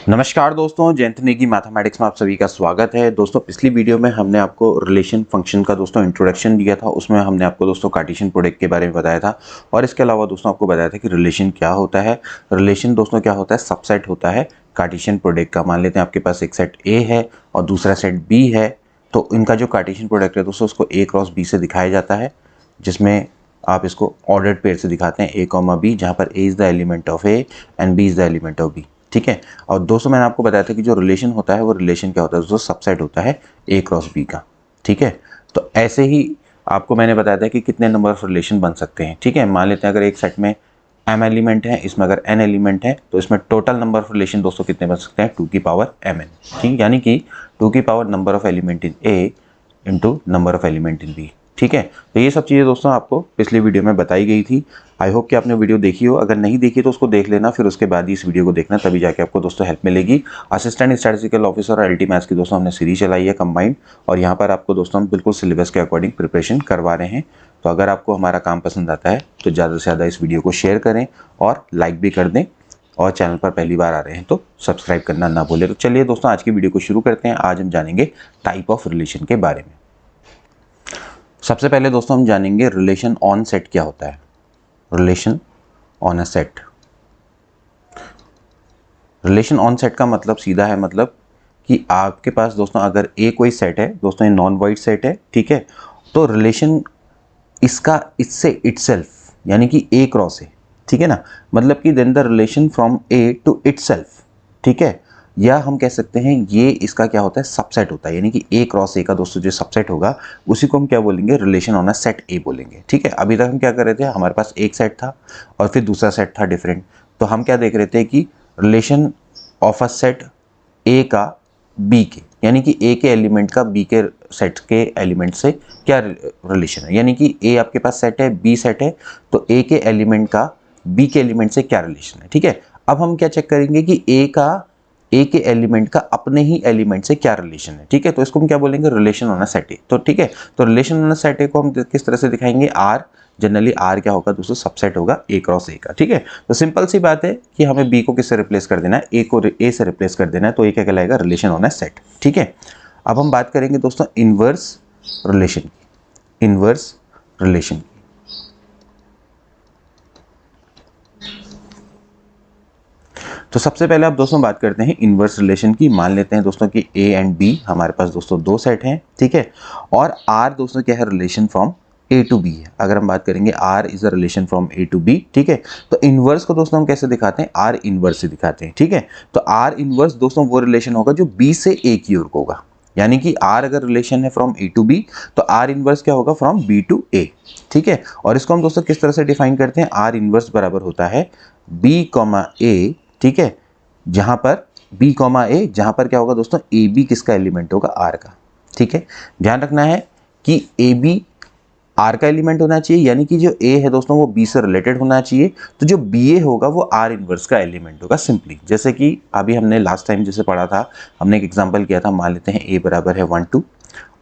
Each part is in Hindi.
नमस्कार दोस्तों, जयंत नेगी मैथमेटिक्स में आप सभी का स्वागत है। दोस्तों पिछली वीडियो में हमने आपको रिलेशन फंक्शन का दोस्तों इंट्रोडक्शन दिया था। उसमें हमने आपको दोस्तों कार्टेशियन प्रोडक्ट के बारे में बताया था और इसके अलावा दोस्तों आपको बताया था कि रिलेशन क्या होता है। रिलेशन दोस्तों क्या होता है, सबसेट होता है कार्टेशियन प्रोडक्ट का। मान लेते हैं आपके पास एक सेट ए है और दूसरा सेट बी है, तो इनका जो कार्टेशियन प्रोडक्ट है दोस्तों उसको ए क्रॉस बी से दिखाया जाता है, जिसमें आप इसको ऑर्डर्ड पेयर से दिखाते हैं ए कॉमा बी, जहाँ पर A is the element of A and B is the element of B. ठीक है। और दोस्तों मैंने आपको बताया था कि जो रिलेशन होता है वो रिलेशन क्या होता है दोस्तों, सबसेट होता है ए क्रॉस बी का। ठीक है। तो ऐसे ही आपको मैंने बताया था कि कितने नंबर ऑफ रिलेशन बन सकते हैं। ठीक है। मान लेते हैं अगर एक सेट में m एलिमेंट है, इसमें अगर n एलिमेंट है, तो इसमें टोटल नंबर ऑफ रिलेशन दोस्तों कितने बन सकते हैं, 2 की पावर mn। ठीक, यानी कि 2 की power number of element in a into number of element in b। ठीक है। तो ये सब चीज़ें दोस्तों आपको पिछली वीडियो में बताई गई थी। आई होप कि आपने वीडियो देखी हो। अगर नहीं देखी तो उसको देख लेना, फिर उसके बाद ही इस वीडियो को देखना, तभी जाके आपको दोस्तों हेल्प मिलेगी। असिस्टेंट स्टैटिस्टिकल ऑफिसर और एलटी मैथ्स की दोस्तों हमने सीरीज चलाई है कंबाइंड, और यहाँ पर आपको दोस्तों हम बिल्कुल सिलेबस के अकॉर्डिंग प्रिपरेशन करवा रहे हैं। तो अगर आपको हमारा काम पसंद आता है तो ज़्यादा से ज़्यादा इस वीडियो को शेयर करें और लाइक भी कर दें, और चैनल पर पहली बार आ रहे हैं तो सब्सक्राइब करना ना भूलें। तो चलिए दोस्तों आज की वीडियो को शुरू करते हैं। आज हम जानेंगे टाइप ऑफ रिलेशन के बारे में। सबसे पहले दोस्तों हम जानेंगे रिलेशन ऑन सेट क्या होता है। Relation on a set, relation on set का मतलब सीधा है, मतलब कि आपके पास दोस्तों अगर ए कोई सेट है दोस्तों, ये नॉन वाइड सेट है। ठीक है। तो रिलेशन इसका इससे इटसेल्फ यानी कि ए क्रॉस है। ठीक है ना, मतलब कि then the relation from A to itself. ठीक है। या हम कह सकते हैं ये इसका क्या होता है, सबसेट होता है, यानी कि ए क्रॉस ए का दोस्तों जो सबसेट होगा उसी को हम क्या बोलेंगे, रिलेशन ऑन अ सेट ए बोलेंगे। ठीक है। अभी तक हम क्या कर रहे थे, हमारे पास एक सेट था और फिर दूसरा सेट था डिफरेंट। तो हम क्या देख रहे थे कि रिलेशन ऑफ अ सेट ए का बी के, यानी कि ए के एलिमेंट का बी के सेट के एलिमेंट से क्या रिलेशन है, यानी कि ए आपके पास सेट है, बी सेट है, तो ए के एलिमेंट का बी के एलिमेंट से क्या रिलेशन है। ठीक है। अब हम क्या चेक करेंगे कि ए के एलिमेंट का अपने ही एलिमेंट से क्या रिलेशन है। ठीक है। तो इसको हम क्या बोलेंगे, रिलेशन ऑन अ सेट ए। तो ठीक है, तो रिलेशन ऑन अ सेट ए को हम किस तरह से दिखाएंगे, आर। जनरली आर क्या होगा दोस्तों, सबसेट होगा ए क्रॉस ए का। ठीक है। तो सिंपल सी बात है कि हमें बी को किससे रिप्लेस कर देना है, ए को ए से रिप्लेस कर देना है, तो ये क्या कहलाएगा, रिलेशन ऑन अ सेट। ठीक है। अब हम बात करेंगे दोस्तों इनवर्स रिलेशन की। इनवर्स रिलेशन की, तो सबसे पहले आप दोस्तों बात करते हैं इनवर्स रिलेशन की। मान लेते हैं दोस्तों कि ए एंड बी हमारे पास दोस्तों दो सेट हैं। ठीक है। और आर दोस्तों क्या है, relation from A to B है। अगर हम बात करेंगे R is a relation from A to B. ठीक है। तो इनवर्स को दोस्तों हम कैसे दिखाते हैं, आर इनवर्स से दिखाते हैं। ठीक है। तो आर इनवर्स दोस्तों वो रिलेशन होगा जो बी से ए की ओर होगा, यानी कि आर अगर रिलेशन है फ्रॉम ए टू बी तो आर इनवर्स क्या होगा, फ्रॉम बी टू ए। ठीक है। और इसको हम दोस्तों किस तरह से डिफाइन करते हैं, आर इनवर्स बराबर होता है बी कॉमा ए। ठीक है। जहां पर बी कॉमा ए, जहां पर क्या होगा दोस्तों, ए बी किसका एलिमेंट होगा, आर का। ठीक है। ध्यान रखना है कि ए बी आर का एलिमेंट होना चाहिए, यानी कि जो ए है दोस्तों वो बी से रिलेटेड होना चाहिए। तो जो बी ए होगा वो आर इनवर्स का एलिमेंट होगा सिंपली। जैसे कि अभी हमने लास्ट टाइम जैसे पढ़ा था, हमने एक एग्जांपल किया था। मान लेते हैं ए बराबर है 1 2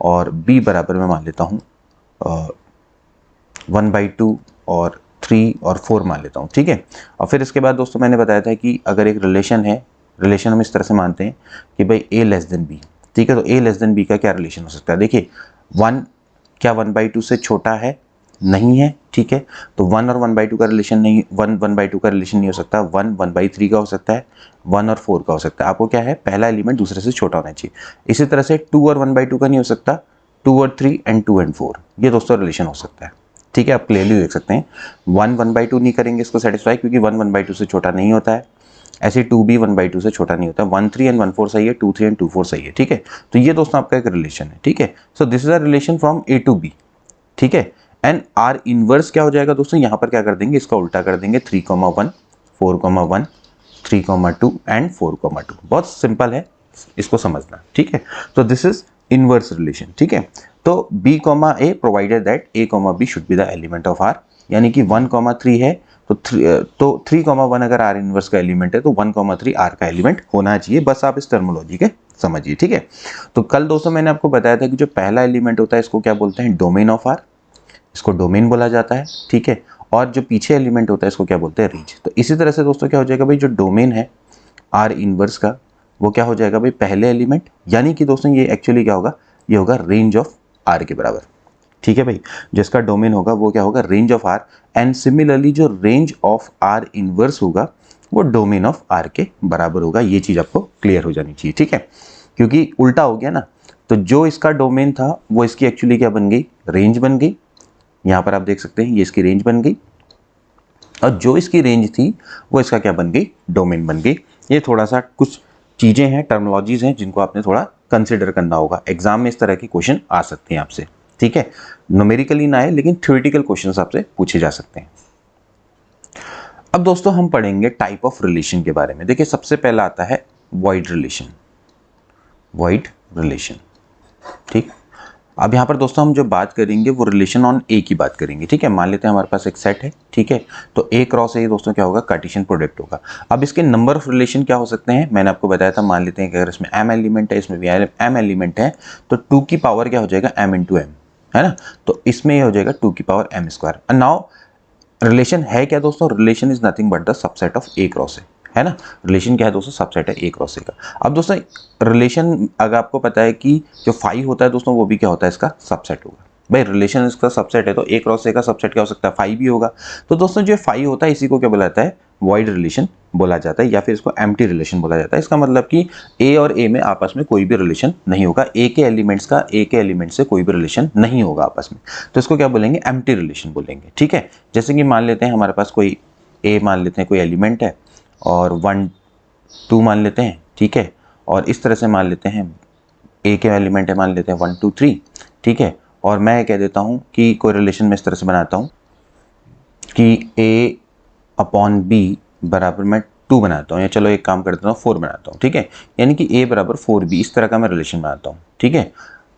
और बी बराबर मैं मान लेता हूँ 1/2 और 3 और 4 मान लेता हूँ। ठीक है। और फिर इसके बाद दोस्तों मैंने बताया था कि अगर एक रिलेशन है, रिलेशन हम इस तरह से मानते हैं कि भाई ए लेस देन बी। ठीक है। तो ए लेस देन बी का क्या रिलेशन हो सकता है, देखिए 1 क्या 1/2 से छोटा है, नहीं है। ठीक है। तो 1 और 1/2 का रिलेशन नहीं, 1/2 का रिलेशन नहीं हो सकता। 1 1/3 का हो सकता है, 1 और 4 का हो सकता है। आपको क्या है, पहला एलिमेंट दूसरे से छोटा होना चाहिए। इसी तरह से 2 और 1/2 का नहीं हो सकता, 2 और 3 एंड 2 एंड 4, ये दोस्तों रिलेशन हो सकता है। ठीक है। आप क्लियरली देख सकते हैं 1 1/2 नहीं करेंगे इसको सेटिस्फाई, क्योंकि 1 1/2 से छोटा नहीं होता है। ऐसे 2 भी 1/2 से छोटा नहीं होता। 1 3 एंड 1 4 सही है, 2 3 एंड 2 4 सही है। ठीक है। तो ये दोस्तों आपका एक रिलेशन है। ठीक है। So this is a relation from A to B. ठीक है। एंड आर इनवर्स क्या हो जाएगा दोस्तों, यहाँ पर क्या कर देंगे, इसका उल्टा कर देंगे, 3,1 4,1 3,2 एंड 4,2। बहुत सिंपल है, इसको समझना। ठीक है। तो दिस इज इनवर्स रिलेशन। ठीक है। तो b comma A provided that a comma B should be the element of r, यानी कि 1,3 है तो 3,1 अगर r इनवर्स का एलिमेंट है तो 1,3 r का एलिमेंट होना चाहिए। बस आप इस टर्मोलॉजी के समझिए। ठीक है। तो कल दोस्तों मैंने आपको बताया था कि जो पहला एलिमेंट होता है इसको क्या बोलते हैं, डोमेन ऑफ r, इसको डोमेन बोला जाता है। ठीक है। और जो पीछे एलिमेंट होता है इसको क्या बोलते हैं, रीज। तो इसी तरह से दोस्तों क्या हो जाएगा भाई, जो डोमेन है आर इनवर्स का, वो क्या हो जाएगा भाई, पहले एलिमेंट, यानी कि दोस्तों ये एक्चुअली क्या होगा, ये होगा रेंज ऑफ आर के बराबर। ठीक है भाई, जिसका डोमेन होगा वो क्या होगा, range of R. And similarly जो रेंज ऑफ आर इनवर्स होगा वो डोमेन ऑफ आर के बराबर होगा। ये चीज़ आपको क्लियर हो जानी चाहिए। ठीक है, क्योंकि उल्टा हो गया ना, तो जो इसका डोमेन था वो इसकी एक्चुअली क्या बन गई, रेंज बन गई। यहाँ पर आप देख सकते हैं ये इसकी रेंज बन गई, और जो इसकी रेंज थी वो इसका क्या बन गई, डोमेन बन गई। ये थोड़ा सा कुछ चीज़ें हैं, टर्मिनोलॉजीज हैं, जिनको आपने थोड़ा कंसिडर करना होगा। एग्जाम में इस तरह के क्वेश्चन आ सकते हैं आपसे। ठीक है, न्यूमेरिकली ना आए लेकिन थ्योरेटिकल क्वेश्चंस आपसे पूछे जा सकते हैं। अब दोस्तों हम पढ़ेंगे टाइप ऑफ रिलेशन के बारे में। देखिए सबसे पहला आता है वॉइड रिलेशन। वॉइड रिलेशन, ठीक। अब यहाँ पर दोस्तों हम जो बात करेंगे वो रिलेशन ऑन ए की बात करेंगे। ठीक है, मान लेते हैं हमारे पास एक सेट है। ठीक है, तो ए क्रॉस ए दोस्तों क्या होगा, कार्टेशियन प्रोडक्ट होगा। अब इसके नंबर ऑफ रिलेशन क्या हो सकते हैं, मैंने आपको बताया था। मान लेते हैं कि अगर इसमें m एलिमेंट है, इसमें भी m एलिमेंट है, तो 2 की पावर क्या हो जाएगा, m इंटू m, है ना। तो इसमें ये हो जाएगा 2 की power m square. And now relation है क्या दोस्तों, relation is nothing but the subset of A cross A, है ना। रिलेशन क्या है दोस्तों, सबसेट है ए क्रॉस ए का। अब दोस्तों रिलेशन अगर आपको पता है कि जो 5 होता है दोस्तों वो भी क्या होता है, इसका सबसेट होगा। भाई रिलेशन इसका सबसेट है तो ए क्रॉस ए का सबसेट क्या हो सकता है, 5 भी होगा। तो दोस्तों जो 5 होता है इसी को क्या बोला जाता है, वॉइड रिलेशन बोला जाता है, या फिर इसको एम्प्टी रिलेशन बोला जाता है। इसका मतलब कि ए और ए में आपस में कोई भी रिलेशन नहीं होगा, ए के एलिमेंट से कोई भी रिलेशन नहीं होगा आपस में, तो इसको क्या बोलेंगे, एम्प्टी रिलेशन बोलेंगे। ठीक है, जैसे कि मान लेते हैं हमारे पास कोई ए मान लेते हैं कोई एलिमेंट है, और 1 2 मान लेते हैं। ठीक है, और इस तरह से मान लेते हैं ए के एलिमेंट है, मान लेते हैं 1 2 3। ठीक है, और मैं कह देता हूँ कि कोई रिलेशन में इस तरह से बनाता हूँ कि ए अपॉन बी बराबर मैं 2 बनाता हूँ, या चलो एक काम कर देता हूँ 4 बनाता हूँ। ठीक है, यानी कि ए बराबर 4b, इस तरह का मैं रिलेशन बनाता हूँ। ठीक है,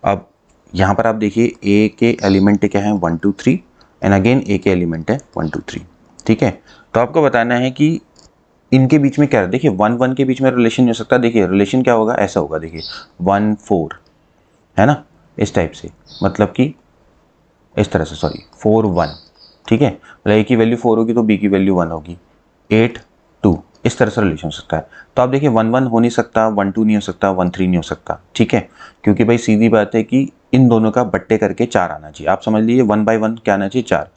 अब यहाँ पर आप देखिए ए के एलिमेंट क्या है 1 2 3, एंड अगेन ए के एलिमेंट है 1 2 3। ठीक है, तो आपको बताना है कि इनके बीच में क्या है। देखिए 1 1 के बीच में रिलेशन नहीं हो सकता। देखिए रिलेशन क्या होगा, ऐसा होगा, देखिए 1 4, है ना, इस टाइप से, मतलब कि इस तरह से, सॉरी 4 1। ठीक है, मतलब ए की वैल्यू 4 होगी तो बी की वैल्यू 1 होगी, 8 2, इस तरह से रिलेशन हो सकता है। तो आप देखिए 1 1 हो नहीं सकता, 1 2 नहीं हो सकता, 1 3 नहीं हो सकता। ठीक है, क्योंकि भाई सीधी बात है कि इन दोनों का बट्टे करके 4 आना चाहिए। आप समझ लीजिए 1 बाई 1 क्या आना चाहिए, 4।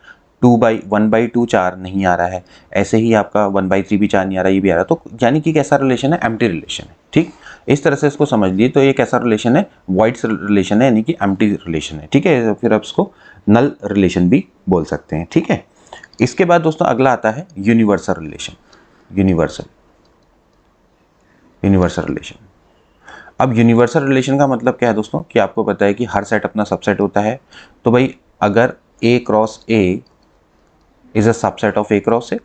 1 बाई 2 4 नहीं आ रहा है, ऐसे ही आपका 1 बाई 3 भी 4 नहीं आ रहा, ये भी आ रहा है, तो यानी कि कैसा रिलेशन है, एम्प्टी रिलेशन है। ठीक, इस तरह से इसको समझ लिए। तो ये कैसा रिलेशन है, वॉइड रिलेशन है, यानी कि एम्प्टी रिलेशन है। ठीक है, फिर आप इसको नल रिलेशन भी बोल सकते हैं। ठीक है, इसके बाद दोस्तों अगला आता है यूनिवर्सल रिलेशन। Universal relation. अब यूनिवर्सल रिलेशन का मतलब क्या है दोस्तों, कि आपको पता है कि हर सेट अपना सबसेट होता है। तो भाई अगर A cross A is a subset of A cross A,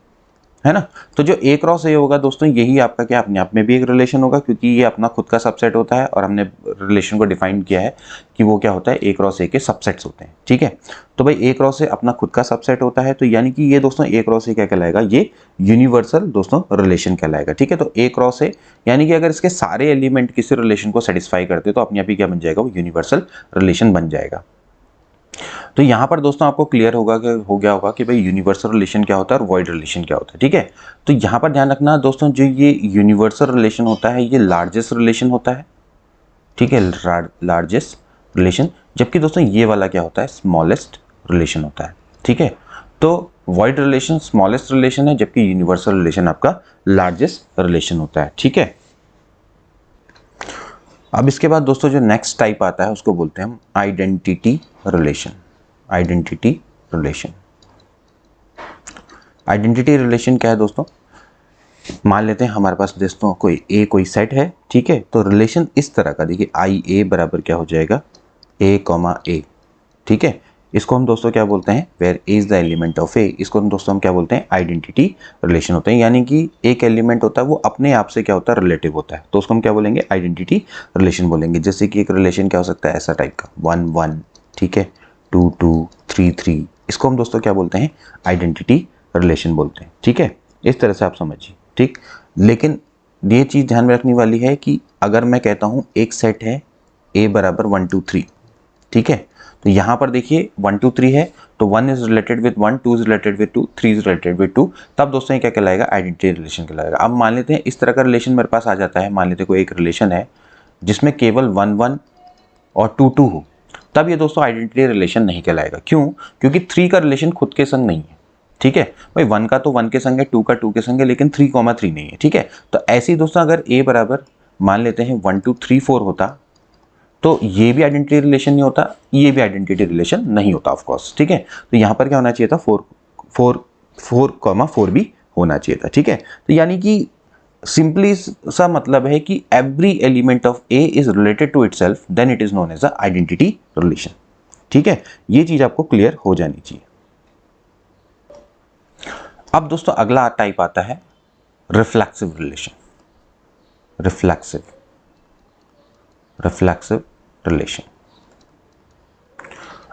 है ना, तो जो ए क्रॉस ए होगा दोस्तों यही आपका क्या अपने आप में भी एक रिलेशन होगा, क्योंकि ये अपना खुद का सबसेट होता है, और हमने रिलेशन को डिफाइन किया है कि वो क्या होता है, ए क्रॉस ए के सबसेट्स होते हैं। ठीक है, तो भाई ए क्रॉस ए अपना खुद का सबसेट होता है, तो यानी कि ये दोस्तों ए क्रॉस ए क्या कहलाएगा, ये यूनिवर्सल दोस्तों रिलेशन कहलाएगा। ठीक है, तो ए क्रॉस ए यानी कि अगर इसके सारे एलिमेंट किसी रिलेशन को सेटिस्फाई करते तो अपने आप ही क्या बन जाएगा, वो यूनिवर्सल रिलेशन बन जाएगा। तो यहाँ पर दोस्तों आपको क्लियर होगा कि हो गया होगा कि भाई यूनिवर्सल रिलेशन क्या होता है और वॉइड रिलेशन क्या होता है। ठीक है, तो यहाँ पर ध्यान रखना दोस्तों, जो ये यूनिवर्सल रिलेशन होता है ये लार्जेस्ट रिलेशन होता है। ठीक है, लार्जेस्ट रिलेशन, जबकि दोस्तों ये वाला क्या होता है, स्मॉलेस्ट रिलेशन होता है। ठीक है, तो वॉइड रिलेशन स्मॉलेस्ट रिलेशन है, जबकि यूनिवर्सल रिलेशन आपका लार्जेस्ट रिलेशन होता है। ठीक है, अब इसके बाद दोस्तों जो नेक्स्ट टाइप आता है उसको बोलते हैं हम identity relation. Identity relation. Identity relation क्या है दोस्तों, मान लेते हैं हमारे पास दोस्तों कोई सेट है। ठीक है, तो रिलेशन इस तरह का, देखिए आई ए बराबर क्या हो जाएगा, ए कॉमा ए। ठीक है, इसको हम दोस्तों क्या बोलते हैं, where a is the element of A, इसको हम दोस्तों हम क्या बोलते हैं, आइडेंटिटी रिलेशन होते हैं। यानी कि एक एलिमेंट होता है वो अपने आप से क्या होता है, रिलेटिव होता है, तो उसको हम क्या बोलेंगे, आइडेंटिटी रिलेशन बोलेंगे। जैसे कि एक रिलेशन क्या हो सकता है, ऐसा टाइप का 1 1, ठीक है, 2 2 3 3, इसको हम दोस्तों क्या बोलते हैं, आइडेंटिटी रिलेशन बोलते हैं। ठीक है, इस तरह से आप समझिए। ठीक, लेकिन ये चीज़ ध्यान में रखने वाली है कि अगर मैं कहता हूँ एक सेट है ए बराबर 1 2 3, ठीक है, तो यहाँ पर देखिए 1 2 3 है, तो 1 is related with 1, 2 is related with 2, 3 is related with 2, तब दोस्तों ये क्या कहलाएगा, आइडेंटिटी रिलेशन कहलाएगा। अब मान लेते हैं इस तरह का रिलेशन मेरे पास आ जाता है, मान लेते हैं कोई एक रिलेशन है जिसमें केवल 1 1 और 2 2 हो, तब ये दोस्तों आइडेंटिटी रिलेशन नहीं कहलाएगा। क्यों? क्योंकि 3 का रिलेशन खुद के संग नहीं है, ठीक है भाई, 1 का तो 1 के संग है, 2 का 2 के संग है, लेकिन 3,3 नहीं है, ठीक है। तो ऐसे ही दोस्तों अगर a बराबर मान लेते हैं 1 2 3 4 होता, तो ये भी आइडेंटिटी रिलेशन नहीं होता, ये भी आइडेंटिटी रिलेशन नहीं होता ऑफ कोर्स, ठीक है। तो यहाँ पर क्या होना चाहिए था, 4 भी होना चाहिए था, ठीक है। तो यानी कि सिंपली सा मतलब है कि every element of A is related to itself, then it is known as a identity relation, ठीक है। ये चीज आपको क्लियर हो जानी चाहिए। अब दोस्तों अगला टाइप आता है रिफ्लेक्सिव रिलेशन। Reflexive relation.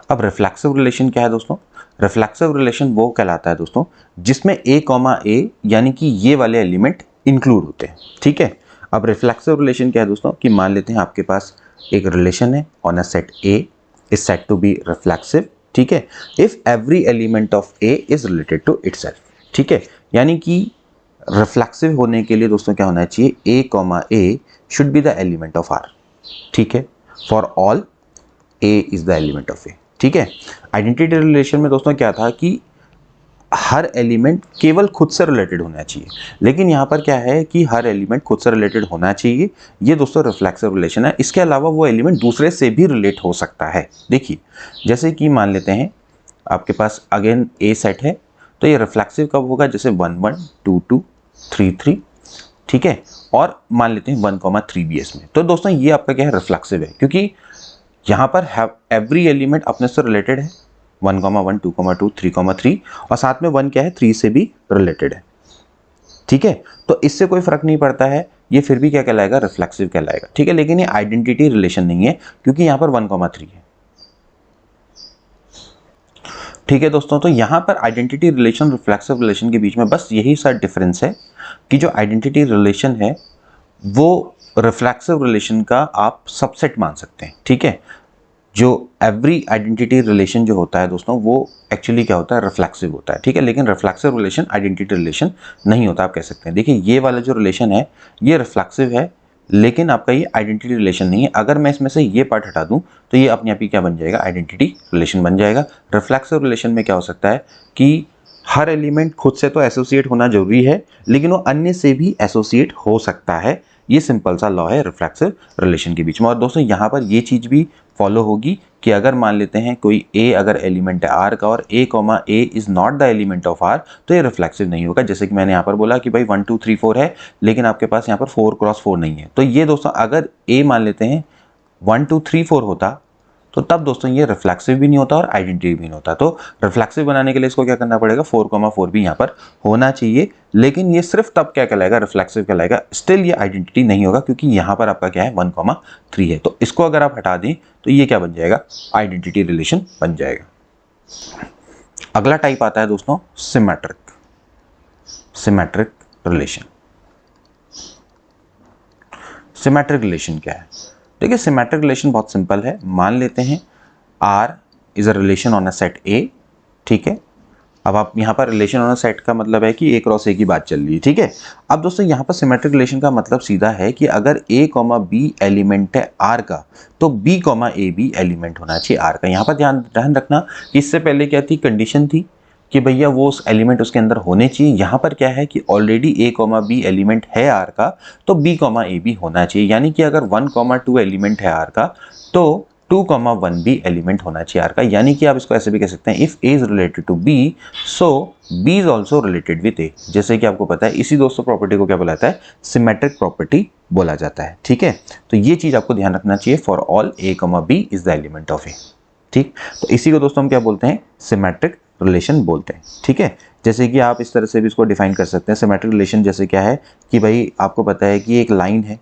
अब रिफ्लेक्सिव रिलेशन क्या है दोस्तों? रिफ्लेक्सिव रिलेशन वो कहलाता है दोस्तों जिसमें a, यानी कि ये वाले एलिमेंट इंक्लूड होते हैं, ठीक है। अब रिफ्लेक्सिव रिलेशन क्या है दोस्तों कि मान लेते हैं आपके पास एक रिलेशन है on a set A is set to be reflexive, ठीक है, if every element of A is related to itself, ठीक है। यानी कि रिफ्लेक्सिव होने के लिए दोस्तों क्या होना चाहिए, A should be the element of R, ठीक है, for all A is the element of A, ठीक है। आइडेंटिटी रिलेशन में दोस्तों क्या था कि हर एलिमेंट केवल खुद से रिलेटेड होना चाहिए, लेकिन यहाँ पर क्या है कि हर एलिमेंट खुद से रिलेटेड होना चाहिए, ये दोस्तों रिफ्लेक्सिव रिलेशन है। इसके अलावा वो एलिमेंट दूसरे से भी रिलेट हो सकता है। देखिए जैसे कि मान लेते हैं आपके पास अगेन A सेट है, तो ये रिफ्लेक्सिव कब होगा, जैसे 1 1 2 2 3 3, ठीक है, और मान लेते हैं 1,3 भी इसमें। तो दोस्तों ये आपका क्या है, रिफ्लेक्सिव है, क्योंकि यहाँ पर एवरी एलिमेंट अपने से रिलेटेड है, 1 1 2 2 3 3, और साथ में 1 क्या है, 3 से भी रिलेटेड है, ठीक है। तो इससे कोई फर्क नहीं पड़ता है, ये फिर भी क्या कहलाएगा, रिफ्लेक्सिव कहलाएगा, ठीक है। लेकिन ये आइडेंटिटी रिलेशन नहीं है क्योंकि यहाँ पर 1 3 है, ठीक है दोस्तों। तो यहाँ पर आइडेंटिटी रिलेशन रिफ्लेक्सिव रिलेशन के बीच में बस यही सा डिफरेंस है कि जो आइडेंटिटी रिलेशन है वो रिफ्लेक्सिव रिलेशन का आप सबसेट मान सकते हैं, ठीक है। जो एवरी आइडेंटिटी रिलेशन जो होता है दोस्तों वो एक्चुअली क्या होता है, रिफ्लेक्सिव होता है, ठीक है। लेकिन रिफ्लेक्सिव रिलेशन आइडेंटिटी रिलेशन नहीं होता, आप कह सकते हैं। देखिए ये वाला जो रिलेशन है ये रिफ्लेक्सिव है, लेकिन आपका ये आइडेंटिटी रिलेशन नहीं है। अगर मैं इसमें से ये पार्ट हटा दूं तो ये अपने आप ही क्या बन जाएगा, आइडेंटिटी रिलेशन बन जाएगा। रिफ्लेक्सिव रिलेशन में क्या हो सकता है कि हर एलिमेंट खुद से तो एसोसिएट होना जरूरी है, लेकिन वो अन्य से भी एसोसिएट हो सकता है। ये सिंपल सा लॉ है रिफ्लेक्सिव रिलेशन के बीच में। और दोस्तों यहाँ पर ये चीज़ भी फॉलो होगी कि अगर मान लेते हैं कोई A अगर एलिमेंट है R का और A is not the element of R, तो ये रिफ्लेक्सिव नहीं होगा। जैसे कि मैंने यहाँ पर बोला कि भाई 1 2 3 4 है, लेकिन आपके पास यहाँ पर 4 क्रॉस 4 नहीं है, तो ये दोस्तों अगर A मान लेते हैं 1 2 3 4 होता, तो तब दोस्तों ये रिफ्लेक्सिव भी नहीं होता और आइडेंटिटी भी नहीं होता। तो रिफ्लेक्सिव बनाने के लिए इसको क्या करना पड़ेगा, 4,4 भी यहाँ पर होना चाहिए, लेकिन ये सिर्फ तब क्या कहलाएगा, रिफ्लेक्सिव कहलाएगा। स्टिल ये आइडेंटिटी नहीं होगा क्योंकि यहाँ पर आपका क्या है, 1,3 है। तो इसको अगर आप हटा दें तो ये क्या बन जाएगा, आइडेंटिटी रिलेशन बन जाएगा। अगला टाइप आता है दोस्तों सिमेट्रिक रिलेशन। सिमेट्रिक रिलेशन क्या है? देखिए सिमेट्रिक रिलेशन बहुत सिंपल है। मान लेते हैं R is a relation on a set A, ठीक है। अब आप यहाँ पर रिलेशन ऑन अ सेट का मतलब है कि A क्रॉस A की बात चल रही है, ठीक है। अब दोस्तों यहाँ पर सिमेट्रिक रिलेशन का मतलब सीधा है कि अगर A, B एलिमेंट है R का, तो B, A भी एलिमेंट होना चाहिए R का। यहाँ पर ध्यान रखना कि इससे पहले क्या थी, कंडीशन थी कि भैया वो उस एलिमेंट उसके अंदर होने चाहिए। यहाँ पर क्या है कि ऑलरेडी A, B एलिमेंट है R का, तो B, A भी होना चाहिए। यानी कि अगर 1, 2 एलिमेंट है R का, तो 2, 1 भी एलिमेंट होना चाहिए R का। यानी कि आप इसको ऐसे भी कह सकते हैं, if A is related to B, so B is also related with A। जैसे कि आपको पता है इसी दोस्तों प्रॉपर्टी को क्या बोला जाता है, सिमेट्रिक प्रॉपर्टी बोला जाता है, ठीक है। तो ये चीज आपको ध्यान रखना चाहिए, for all A, B is the element of A, ठीक। तो इसी को दोस्तों हम क्या बोलते हैं, सिमेट्रिक रिलेशन बोलते हैं, ठीक है। जैसे कि आप इस तरह से भी इसको डिफाइन कर सकते हैं। सिमेट्रिक रिलेशन जैसे क्या है कि भाई आपको पता है कि एक लाइन है,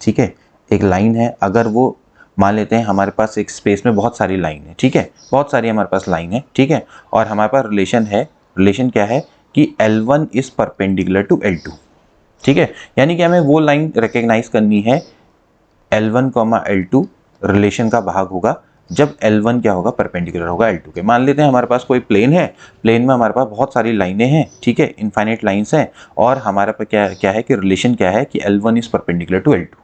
ठीक है, एक लाइन है। अगर वो मान लेते हैं हमारे पास एक स्पेस में बहुत सारी लाइन है, ठीक है, बहुत सारी हमारे पास लाइन है, ठीक है, और हमारे पास रिलेशन है। रिलेशन क्या है कि L1 is perpendicular to L2, ठीक है। यानी कि हमें वो लाइन रिकग्नाइज करनी है, L1, L2 रिलेशन का भाग होगा, जब L1 क्या होगा, परपेंडिकुलर होगा L2 के। मान लेते हैं हमारे पास कोई प्लेन है, प्लेन में हमारे पास बहुत सारी लाइनें हैं, ठीक है, इनफाइनाइट लाइंस हैं, और हमारे पास क्या है कि रिलेशन क्या है कि L1 is perpendicular to L2,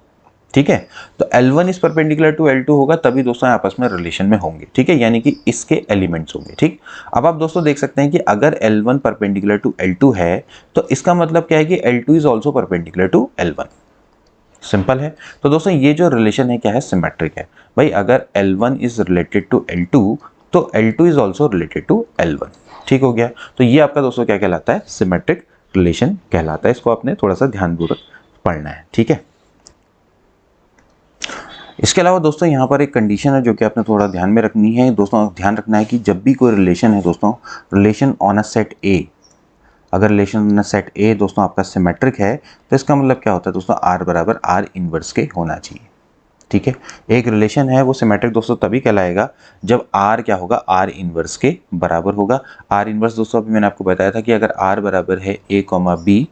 ठीक है। तो L1 is perpendicular to L2 होगा तभी दोस्तों आपस में रिलेशन में होंगे, ठीक है, यानी कि इसके एलिमेंट्स होंगे, ठीक। अब आप दोस्तों देख सकते हैं कि अगर L1 परपेंडिकुलर टू L2 है तो इसका मतलब क्या है कि L2 is also perpendicular to L1। Simple है। तो दोस्तों ये जो रिलेशन है क्या है, सिमेट्रिक है भाई। अगर L1 is related to L2 तो L2 is also related to L1, ठीक हो गया। तो ये आपका दोस्तों क्या कहलाता है, सिमेट्रिक रिलेशन कहलाता है। इसको आपने थोड़ा सा ध्यानपूर्वक पढ़ना है, ठीक है। इसके अलावा दोस्तों यहाँ पर एक कंडीशन है जो कि आपने थोड़ा ध्यान में रखनी है दोस्तों। ध्यान रखना है कि जब भी कोई रिलेशन है दोस्तों, relation on a set A, अगर relation on a set A दोस्तों आपका सिमेट्रिक है तो इसका मतलब क्या होता है दोस्तों, आर बराबर आर इनवर्स के होना चाहिए, ठीक है। एक रिलेशन है वो सिमेट्रिक दोस्तों तभी कहलाएगा जब आर क्या होगा, आर इनवर्स के बराबर होगा। आर इनवर्स दोस्तों अभी मैंने आपको बताया था कि अगर आर बराबर है ए कॉमा बी,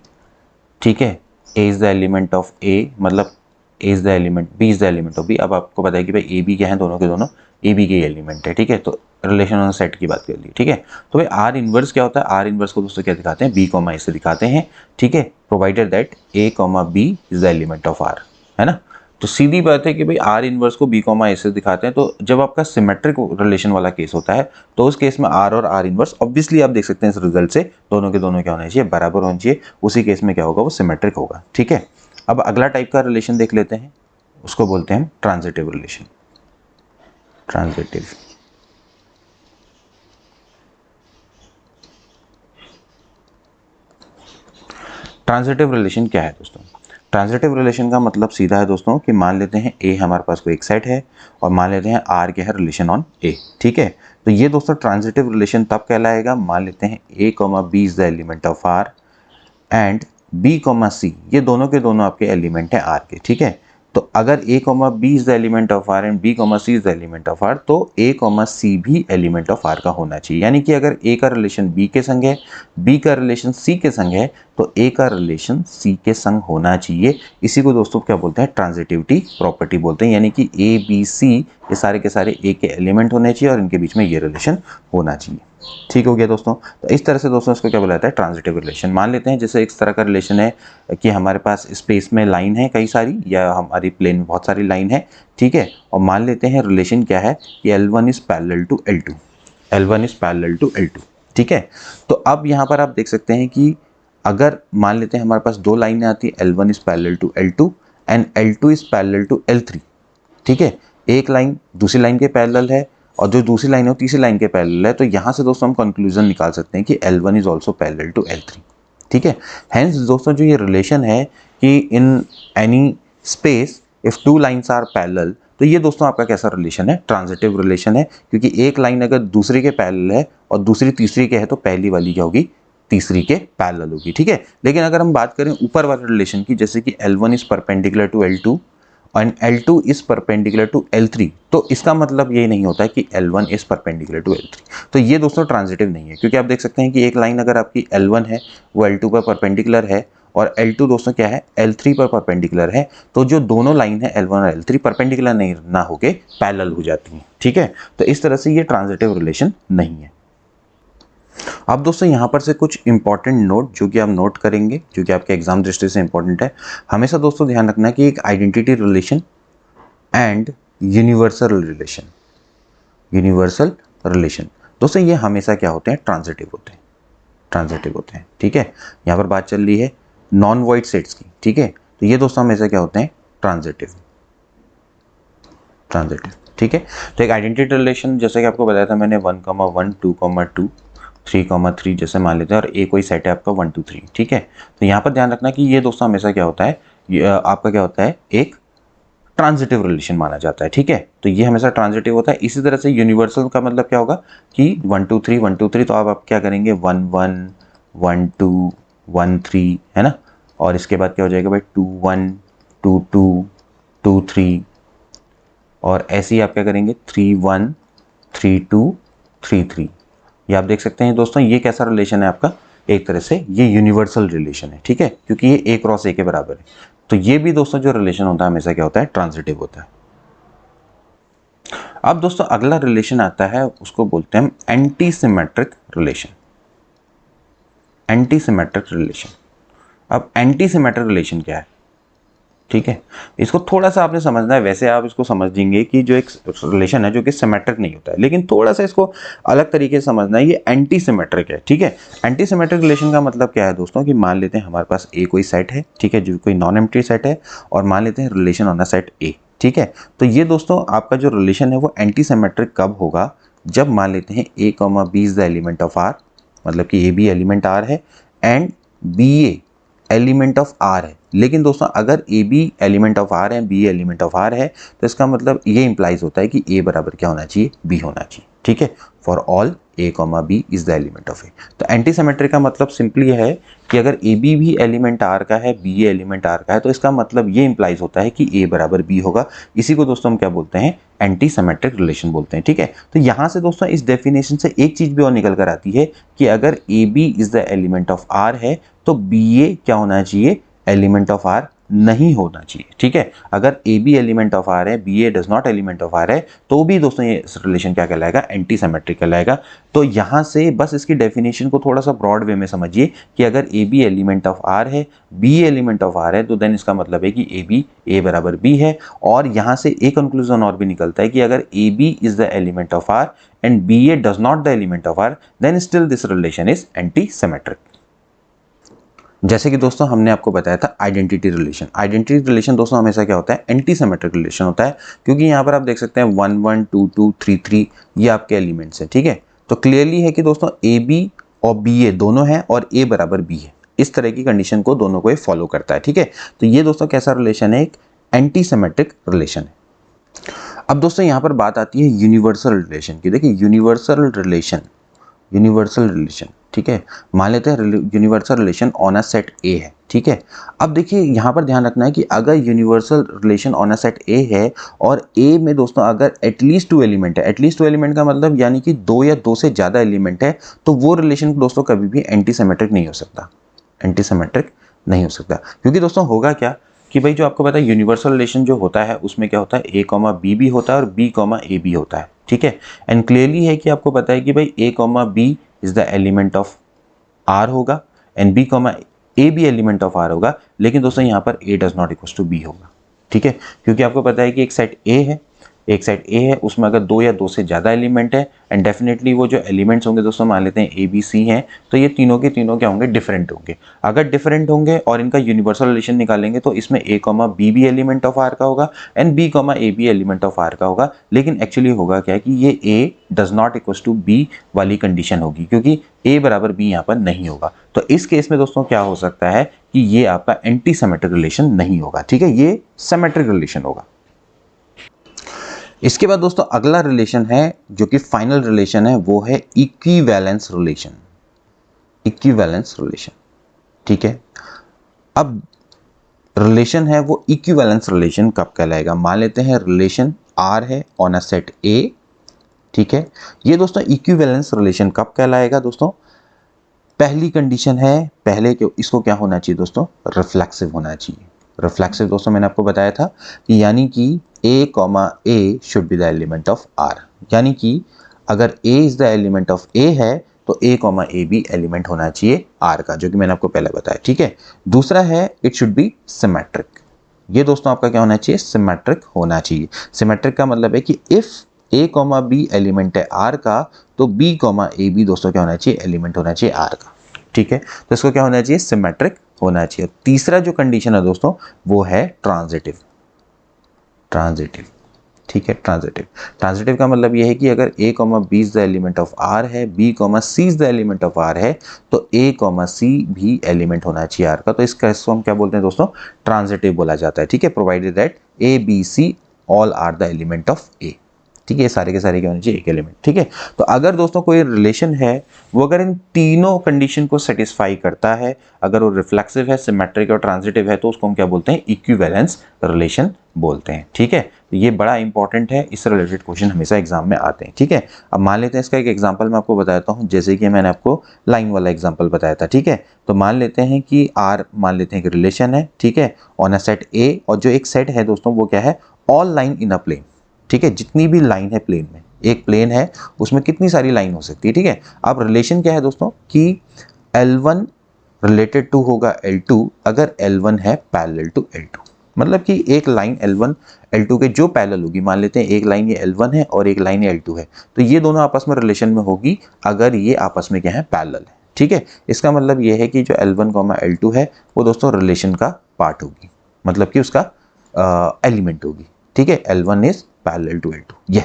ठीक है, a is the element of A, मतलब a is the element, b is the element of B. अब आपको पता है कि भाई ए बी क्या है, दोनों के दोनों ए बी के एलिमेंट है, ठीक है। तो रिलेशन ऑन सेट की बात कर ली, ठीक है। तो भाई आर इनवर्स क्या होता है, आर इनवर्स को दोस्तों क्या दिखाते हैं, बी कॉमा ए से दिखाते हैं, ठीक है, provided that A comma B is the element of R, है ना। तो सीधी बात है कि भाई आर इनवर्स को बी कॉमा ए से दिखाते हैं। तो जब आपका सिमेट्रिक रिलेशन वाला केस होता है तो उस केस में आर और आर इनवर्स, ऑब्वियसली आप देख सकते हैं इस रिजल्ट से दोनों के दोनों क्या होने चाहिए, बराबर होने चाहिए। उसी केस में क्या होगा, वो सिमेट्रिक होगा, ठीक है। अब अगला टाइप का रिलेशन देख लेते हैं, उसको बोलते हैं transitive relation. Transitive, transitive relation क्या है दोस्तों। ट्रांजिटिव रिलेशन का मतलब सीधा है दोस्तों कि मान लेते हैं ए हमारे पास कोई एक सेट है और मान लेते हैं आर क्या है, रिलेशन ऑन ए, ठीक है। तो ये दोस्तों ट्रांजिटिव रिलेशन तब कहलाएगा, मान लेते हैं a comma B is the element of R and b comma c, ये दोनों के दोनों आपके एलिमेंट हैं आर के, ठीक है। तो अगर a comma B is the element of R and b comma c is the element of R, तो ए कॉमा सी भी एलिमेंट ऑफ आर का होना चाहिए। यानी कि अगर ए का रिलेशन बी के संग है, बी का रिलेशन सी के संग है, तो ए का रिलेशन सी के संग होना चाहिए। इसी को दोस्तों क्या बोलते हैं, ट्रांजिटिविटी प्रॉपर्टी बोलते हैं। यानी कि ए बी सी ये सारे के सारे ए के एलिमेंट होने चाहिए और इनके बीच में ये रिलेशन होना चाहिए, ठीक हो गया दोस्तों। तो इस तरह से दोस्तों इसको क्या बोला जाता है, ट्रांजिटिव रिलेशन। मान लेते हैं जैसे इस तरह का रिलेशन है कि हमारे पास स्पेस में लाइन है कई सारी, या हमारी प्लेन में बहुत सारी लाइन है, ठीक है। और मान लेते हैं रिलेशन क्या है कि L1 is parallel to L2, L1 is parallel to L2, ठीक है। तो अब यहाँ पर आप देख सकते हैं कि अगर मान लेते हैं हमारे पास दो लाइनें आती है, L1 is parallel to L2 and L2 is parallel to L3, ठीक है। एक लाइन दूसरी लाइन के पैरेलल है और जो दूसरी लाइन है वो तीसरी लाइन के पैरेलल है। तो यहाँ से दोस्तों हम कंक्लूजन निकाल सकते हैं कि L1 is also parallel to L3, ठीक है। हेंस दोस्तों जो ये रिलेशन है कि in any space if two lines are parallel, तो ये दोस्तों आपका कैसा रिलेशन है, ट्रांजिटिव रिलेशन है। क्योंकि एक लाइन अगर दूसरे के पैरेलल है और दूसरी तीसरी के है तो पहली वाली क्या होगी, तीसरी के पैरेलल होगी, ठीक है। लेकिन अगर हम बात करें ऊपर वाले रिलेशन की, जैसे कि L1 is perpendicular to L2 and L2 is perpendicular to L3, तो इसका मतलब ये नहीं होता है कि L1 is perpendicular to L3। तो ये दोस्तों ट्रांजिटिव नहीं है, क्योंकि आप देख सकते हैं कि एक लाइन अगर आपकी L1 है वो L2 पर परपेंडिकुलर है और L2 दोस्तों क्या है, L3 पर परपेंडिकुलर है। तो जो दोनों लाइन है L1 और L3 परपेंडिकुलर नहीं ना होके पैरेलल हो जाती हैं, ठीक है। तो इस तरह से ये ट्रांजिटिव रिलेशन नहीं है। अब दोस्तों यहाँ पर से कुछ इंपॉर्टेंट नोट जो कि आप नोट करेंगे, जो कि आपके एग्जाम दृष्टि से इंपॉर्टेंट है। हमेशा दोस्तों ध्यान रखना है कि एक identity relation and universal relation, universal relation दोस्तों ये हमेशा क्या होते हैं, ट्रांजिटिव होते हैं, ट्रांजिटिव होते हैं, ठीक है। यहाँ पर बात चल रही है नॉन वॉइड सेट्स की, ठीक है। तो ये दोस्तों हमेशा क्या होते हैं, ट्रांजिटिव, ट्रांजिटिव, ठीक है। तो एक आइडेंटिटी रिलेशन जैसे कि आपको बताया था मैंने 1,1 2,2 3,3 जैसे मान लेते हैं और ए कोई सेट है आपका 1 2 3, ठीक है। तो यहाँ पर ध्यान रखना कि ये दोस्तों हमेशा क्या होता है, ये आपका क्या होता है, एक ट्रांजिटिव रिलेशन माना जाता है, ठीक है। तो ये हमेशा ट्रांजिटिव होता है। इसी तरह से यूनिवर्सल का मतलब क्या होगा कि 1 2 3 1 2 3, तो अब आप क्या करेंगे 1 1 1 2 1 3, है ना। और इसके बाद क्या हो जाएगा भाई 2 1 2 2 2 3, और ऐसे ही आप क्या करेंगे 3 1 3 2 3 3। ये आप देख सकते हैं दोस्तों ये कैसा रिलेशन है आपका, एक तरह से ये यूनिवर्सल रिलेशन है, ठीक है, क्योंकि ये A क्रॉस A के बराबर है। तो ये भी दोस्तों जो रिलेशन होता है हमेशा क्या होता है, ट्रांजिटिव होता है। अब दोस्तों अगला रिलेशन आता है, उसको बोलते हैं हम anti symmetric relation. Anti symmetric relation. अब एंटी सिमेट्रिक रिलेशन क्या है, ठीक है, इसको थोड़ा सा आपने समझना है। वैसे आप इसको समझेंगे कि जो एक रिलेशन है जो कि सिमेट्रिक नहीं होता है, लेकिन थोड़ा सा इसको अलग तरीके से समझना है। ये एंटी सिमेट्रिक है, ठीक है। एंटी सिमेट्रिक रिलेशन का मतलब क्या है दोस्तों, कि मान लेते हैं हमारे पास ए कोई सेट है, ठीक है, जो कोई नॉन एम्प्टी सेट है, और मान लेते हैं रिलेशन ऑन अ सेट ए, ठीक है। तो ये दोस्तों आपका जो रिलेशन है वो एंटी सिमेट्रिक कब होगा, जब मान लेते हैं a comma B is the element of R, मतलब कि ए बी एलिमेंट आर है and B a element of R है। लेकिन दोस्तों अगर A B element of R है, बी एलिमेंट ऑफ आर है, तो इसका मतलब ये इंप्लाइज होता है कि ए बराबर क्या होना चाहिए, बी होना चाहिए, ठीक है। For all a comma B is the element of A. तो एंटी सिमेट्रिक का मतलब सिंपली है कि अगर ए बी भी एलिमेंट आर का है, बी ए एलिमेंट आर का है, तो इसका मतलब ये इंप्लाइज होता है कि ए बराबर बी होगा। इसी को दोस्तों हम क्या बोलते हैं, एंटी सिमेट्रिक रिलेशन बोलते हैं, ठीक है। तो यहाँ से दोस्तों इस डेफिनेशन से एक चीज भी और निकल कर आती है कि अगर ए B is the element of R है तो बी ए क्या होना चाहिए, एलिमेंट ऑफ आर नहीं होना चाहिए, ठीक है। अगर A B element of R है, b A does not element of R है, तो भी दोस्तों ये रिलेशन क्या कहलाएगा, एंटी सिमेट्रिक कहलाएगा। तो यहाँ से बस इसकी डेफिनेशन को थोड़ा सा ब्रॉड वे में समझिए कि अगर A B element of R है, बी एलिमेंट ऑफ आर है, तो देन इसका मतलब है कि ए बी ए बराबर बी है। और यहाँ से एक कंक्लूजन और भी निकलता है कि अगर ए B is the element of R and B A does not the element of R, then still this relation is antisymmetric. जैसे कि दोस्तों हमने आपको बताया था आइडेंटिटी रिलेशन। आइडेंटिटी रिलेशन दोस्तों हमेशा क्या होता है, एंटी सिमेट्रिक रिलेशन होता है, क्योंकि यहाँ पर आप देख सकते हैं 1 1 2 2 3 3 ये आपके एलिमेंट्स हैं, ठीक है। तो क्लियरली है कि दोस्तों ए बी और बी ए दोनों हैं और ए बराबर बी है, इस तरह की कंडीशन को दोनों को ये फॉलो करता है, ठीक है। तो ये दोस्तों कैसा रिलेशन है, एक एंटी सिमेट्रिक रिलेशन है। अब दोस्तों यहाँ पर बात आती है यूनिवर्सल रिलेशन की। देखिए यूनिवर्सल रिलेशन, यूनिवर्सल रिलेशन, ठीक है, मान लेते हैं universal relation on a set ए है, ठीक है। अब देखिए यहाँ पर ध्यान रखना है कि अगर universal relation on a set ए है और ए में दोस्तों अगर एटलीस्ट 2 एलिमेंट है, एटलीस्ट 2 एलिमेंट का मतलब यानी कि 2 या 2 से ज़्यादा एलिमेंट है, तो वो रिलेशन दोस्तों कभी भी एंटी सिमेट्रिक नहीं हो सकता, एंटी सिमेट्रिक नहीं हो सकता। क्योंकि दोस्तों होगा क्या कि भाई जो आपको पता है यूनिवर्सल रिलेशन जो होता है उसमें क्या होता है, ए कॉमा बी भी होता है और बी कॉमा ए भी होता है, ठीक है। एंड क्लियरली है कि आपको पता है कि भाई a comma B is the element of R होगा एंड बी कॉमा ए भी एलिमेंट ऑफ आर होगा, लेकिन दोस्तों यहाँ पर a does not equal to b होगा, ठीक है। क्योंकि आपको पता है कि एक सेट ए है, एक सेट ए है, उसमें अगर 2 या 2 से ज़्यादा एलिमेंट है एंड डेफिनेटली वो जो एलिमेंट्स होंगे दोस्तों मान लेते हैं ए बी सी हैं, तो ये तीनों के तीनों क्या होंगे, डिफरेंट होंगे। अगर डिफरेंट होंगे और इनका यूनिवर्सल रिलेशन निकालेंगे तो इसमें ए कॉमा बी भी एलिमेंट ऑफ आर का होगा एंड बी कॉमा ए भी एलिमेंट ऑफ आर का होगा। लेकिन एक्चुअली होगा क्या है कि ये a does not equal to b वाली कंडीशन होगी, क्योंकि ए बराबर बी यहाँ पर नहीं होगा। तो इस केस में दोस्तों क्या हो सकता है कि ये आपका एंटी सिमेट्रिक रिलेशन नहीं होगा, ठीक है, ये सिमेट्रिक रिलेशन होगा। इसके बाद दोस्तों अगला रिलेशन है जो कि फाइनल रिलेशन है, वो है इक्विवेलेंस रिलेशन। इक्विवेलेंस रिलेशन, ठीक है। अब रिलेशन है वो इक्विवेलेंस रिलेशन कब कहलाएगा, मान लेते हैं रिलेशन आर है ऑन अ सेट ए, ठीक है। ये दोस्तों इक्विवेलेंस रिलेशन कब कहलाएगा दोस्तों, पहली कंडीशन है, पहले इसको क्या होना चाहिए दोस्तों, रिफ्लेक्सिव होना चाहिए। रिफ्लेक्सिव दोस्तों मैंने आपको बताया था कि यानी कि a comma a should be the element of R, यानी कि अगर a is the element of A है तो ए कॉमा ए भी एलिमेंट होना चाहिए आर का, जो कि मैंने आपको पहले बताया, ठीक है। दूसरा है इट शुड बी सिमेट्रिक। ये दोस्तों आपका क्या होना चाहिए, सिमेट्रिक होना चाहिए। सिमेट्रिक का मतलब है कि if A comma B element है आर का, तो बी कॉमा ए भी दोस्तों क्या होना चाहिए, एलिमेंट होना चाहिए आर का, ठीक है। तो इसको क्या होना चाहिए, सिमेट्रिक होना चाहिए। तीसरा जो कंडीशन है दोस्तों वो है ट्रांजिटिव। ट्रांजिटिव, ठीक है, ट्रांजिटिव। ट्रांजिटिव का मतलब ये है कि अगर a comma B is the element of R है, b comma c is the element of R है, तो ए कॉमा सी भी एलिमेंट होना चाहिए आर का। तो इसका हम क्या बोलते हैं दोस्तों, ट्रांजिटिव बोला जाता है, ठीक है। Provided that A B C all are the element of A, ठीक है, ये सारे के सारे क्या होने चाहिए, एक एलिमेंट, ठीक है। तो अगर दोस्तों कोई रिलेशन है वो अगर इन तीनों कंडीशन को सेटिस्फाई करता है, अगर वो रिफ्लेक्सिव है, सिमेट्रिक और ट्रांजिटिव है, तो उसको हम क्या बोलते हैं, इक्विवेलेंस रिलेशन बोलते हैं, ठीक है। तो ये बड़ा इंपॉर्टेंट है, इससे रिलेटेड क्वेश्चन हमेशा एग्जाम में आते हैं, ठीक है। अब मान लेते हैं इसका एक एग्जाम्पल मैं आपको बताता हूँ, जैसे कि मैंने आपको लाइन वाला एग्जाम्पल बताया था, ठीक है। तो मान लेते हैं कि आर, मान लेते हैं कि रिलेशन है, ठीक है, ऑन अ सेट ए, और जो एक सेट है दोस्तों वो क्या है, all line in a plane, ठीक है, जितनी भी लाइन है प्लेन में, एक प्लेन है उसमें कितनी सारी लाइन हो सकती है, ठीक है। अब रिलेशन क्या है दोस्तों कि L1 रिलेटेड टू होगा L2 अगर L1 है पैरेलल टू L2, मतलब कि एक लाइन L1 L2 के जो पैरेलल होगी, मान लेते हैं एक लाइन ये L1 है और एक लाइन ये L2 है, तो ये दोनों आपस में रिलेशन में होगी अगर ये आपस में क्या है, पैरेलल है, ठीक है। इसका मतलब ये है कि जो L1, L2 है वो दोस्तों रिलेशन का पार्ट होगी, मतलब कि उसका एलिमेंट होगी, ठीक है। L1 is parallel to L2, ये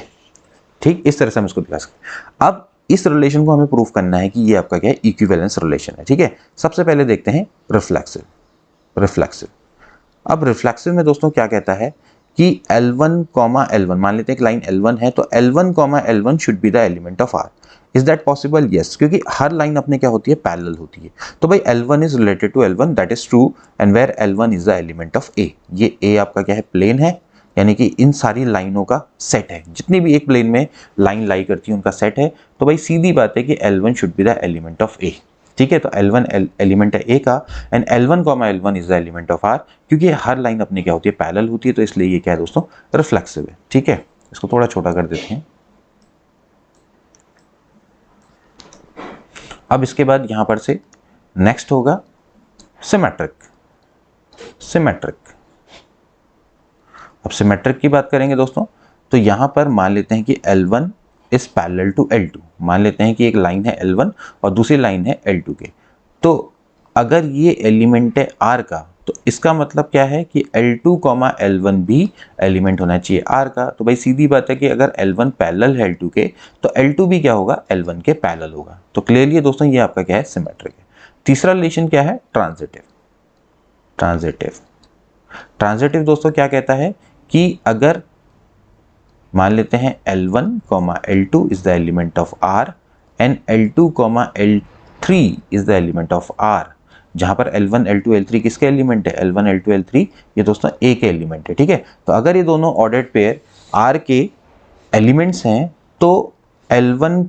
ठीक इस तरह से हम इसको दिखा सकते हैं। अब इस रिलेशन को हमें प्रूफ करना है कि ये आपका क्या है, इक्विवेलेंस रिलेशन है, ठीक है। सबसे पहले देखते हैं रिफ्लेक्सिव। अब रिफ्लेक्सिव में दोस्तों क्या कहता है कि L1, L1, मान लेते हैं एक लाइन L1 है, तो L1, L1 should be the element of R। Is that possible? Yes, क्योंकि हर लाइन अपने क्या होती है, पैरेलल होती है। तो भाई L1 is related to L1, that is true, and where L1 is the element of A। ये A आपका क्या है, प्लेन है, यानी कि इन सारी लाइनों का सेट है, जितनी भी एक प्लेन में लाइन लाई करती है उनका सेट है। तो भाई सीधी बात है कि L1 should be the element of A, ठीक है। तो L1 एलिमेंट है A का, and L1, L1 is the element of R, क्योंकि हर लाइन अपनी क्या होती है, पैरेलल होती है, तो इसलिए ये क्या है दोस्तों, रिफ्लेक्सिव है, ठीक है। इसको थोड़ा छोटा कर देते हैं। अब इसके बाद यहां पर से नेक्स्ट होगा सिमेट्रिक। अब सिमेट्रिक की बात करेंगे दोस्तों, तो यहां पर मान लेते हैं कि L1 is parallel to L2, मान लेते हैं कि एक लाइन है L1 और दूसरी लाइन है L2 के, तो अगर ये एलिमेंट है R का, तो इसका मतलब क्या है कि L2, L1 भी एलिमेंट होना चाहिए R का। तो भाई सीधी बात है कि अगर L1 पैरेलल है L2 के, तो L2 भी क्या होगा, L1 के पैरेलल होगा। तो क्लियरली दोस्तों ये आपका क्या है, सिमेट्रिक है। तीसरा रिलेशन क्या है, ट्रांजिटिव दोस्तों क्या कहता है कि अगर मान लेते हैं L1, L2 is the element of R and L2, L3 is the element of R, जहां पर L1, L2, L3 किसके एलिमेंट है, L1, L2, L3 ये दोस्तों A के एलिमेंट है, ठीक है। तो अगर ये दोनों ऑर्डर्ड पेयर R के एलिमेंट्स हैं, तो L1,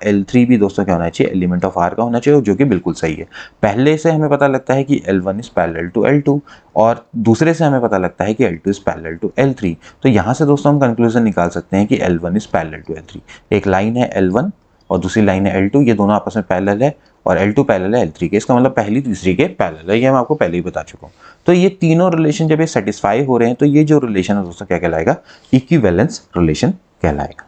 L3 भी दोस्तों क्या होना चाहिए, एलिमेंट ऑफ R का होना चाहिए, जो कि बिल्कुल सही है। पहले से हमें पता लगता है कि L1 is parallel to L2, और दूसरे से हमें पता लगता है कि L2 is parallel to L3। तो यहाँ से दोस्तों हम कंक्लूजन निकाल सकते हैं कि L1 is parallel to L3। एक लाइन है L1 और दूसरी लाइन है L2, ये दोनों आपस में पैरेलल है, और L2 पैरेलल है L3 के, इसका मतलब पहली तीसरी के पैरेलल है, ये मैं आपको पहले ही बता चुका हूँ। तो ये तीनों रिलेशन जब ये सेटिस्फाई हो रहे हैं, तो ये जो रिलेशन है दोस्तों क्या कहलाएगा, इक्विवेलेंस रिलेशन कहलाएगा।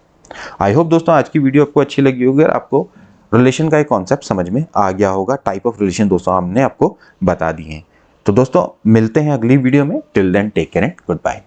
आई होप दोस्तों आज की वीडियो आपको अच्छी लगी होगी, अगर आपको रिलेशन का एक कॉन्सेप्ट समझ में आ गया होगा। टाइप ऑफ रिलेशन दोस्तों हमने आपको बता दिए हैं। तो दोस्तों मिलते हैं अगली वीडियो में, till then take care and good bye.